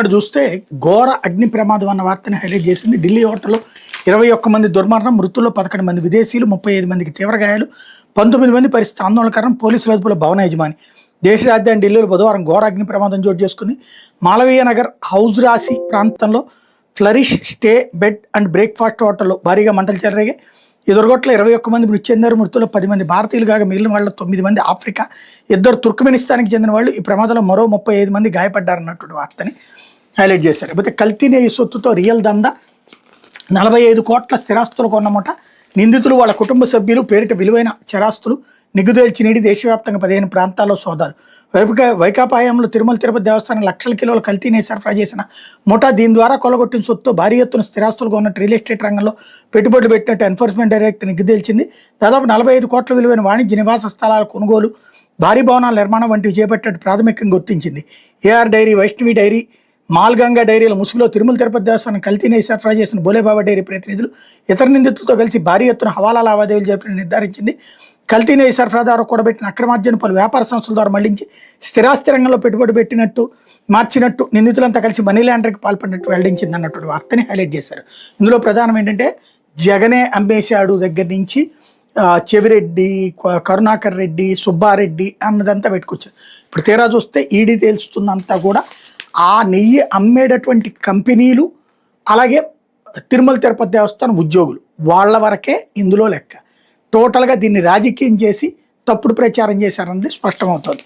ఇక్కడ చూస్తే ఘోర అగ్ని ప్రమాదం అన్న వార్తని హైలైట్ చేసింది. ఢిల్లీ హోటల్లో 21 మంది దుర్మరణం, మృతుల్లో 11 మంది విదేశీయులు, 35 మందికి తీవ్ర గాయాలు, 19 మంది పరిస్థితి ఆందోళనకరం. పోలీసుల అదుపులో భవన యజమాని. దేశ రాజధాని ఢిల్లీలో బుధవారం ఘోర అగ్ని ప్రమాదం చోటు చేసుకుంది. మాలవీయ నగర్ హౌజ్రాసి ప్రాంతంలో flourish stay bed and breakfast హోటల్లో భారీగా మంటలు చెలరేగాయి. ఎదురుగొట్ల 21 మంది మృతి చెందారు. మృతుల్లో 10 మంది భారతీయులు కాగా మిగిలిన వాళ్ళు 9 మంది ఆఫ్రికా, 2 తుర్కమెనిస్తాన్కి చెందిన వాళ్ళు. ఈ ప్రమాదంలో మరో 35 మంది గాయపడ్డారన్నటువంటి వార్తని హైలైట్ చేశారు. అయితే కల్తీ నెయ్యి సొత్తుతో రియల్ దంద, 45 కోట్ల స్థిరాస్తులు కొన్నమూట. నిందితులు వాళ్ళ కుటుంబ సభ్యులు పేరిట విలువైన చరాస్తులు నిగ్గుదేల్చి నీడి దేశవ్యాప్తంగా 15 ప్రాంతాల్లో సోదాలు. వైకాపా హయాంలో తిరుమల తిరుపతి దేవస్థానం లక్షల కిలోల కల్తీ నెయ్యి సరఫరా చేసిన ముఠా. దీని ద్వారా కొలగొట్టిన సొత్తు భారీ ఎత్తున స్థిరాస్తులు కొన్నట్టు రియల్ ఎస్టేట్ రంగంలో పెట్టుబడులు పెట్టినట్టు ఎన్ఫోర్స్మెంట్ డైరెక్టర్ నిగ్గుదేల్చింది. దాదాపు 45 కోట్ల విలువైన వాణిజ్య నివాస స్థలాల కొనుగోలు, భారీ భవనాల నిర్మాణం వంటివి చేపట్టినట్టు ప్రాథమికంగా గుర్తించింది. ఏఆర్ డైరీ, వైష్ణవి డైరీ, మాల్గంగా డైరీల ముసుగులో తిరుమల తిరుపతి దేవస్థానం కల్తీ నెయ్యి సరఫరా చేసిన బోలేబాబా డైరీ ప్రతినిధులు ఇతర నిందితులతో కలిసి భారీ ఎత్తున హవాలా లావాదేవీలు జరిపి నిర్ధారించింది. కల్తీ నెయ్యి సరఫరా ద్వారా కూడబెట్టిన అక్రమార్జన పలు వ్యాపార సంస్థల ద్వారా మళ్లించి స్థిరాస్తి రంగంలో పెట్టుబడి పెట్టినట్టు మార్చినట్టు నిందితులంతా కలిసి మనీ లాండరింగ్కి పాల్పడినట్టు వెల్లడించింది అన్నటువంటి వార్తని హైలైట్ చేశారు. ఇందులో ప్రధానం ఏంటంటే జగనే అమ్మేశాడు దగ్గర నుంచి చెవిరెడ్డి, కరుణాకర్ రెడ్డి, సుబ్బారెడ్డి అన్నదంతా పెట్టుకొచ్చారు. ఇప్పుడు తీరా చూస్తే ఈడీ తేల్చుతున్నంతా కూడా ఆ నెయ్యి అమ్మేటటువంటి కంపెనీలు, అలాగే తిరుమల తిరుపతి దేవస్థానం ఉద్యోగులు, వాళ్ళ వరకే ఇందులో లెక్క. టోటల్గా దీన్ని రాజకీయం చేసి తప్పుడు ప్రచారం చేశారన్నది స్పష్టమవుతుంది.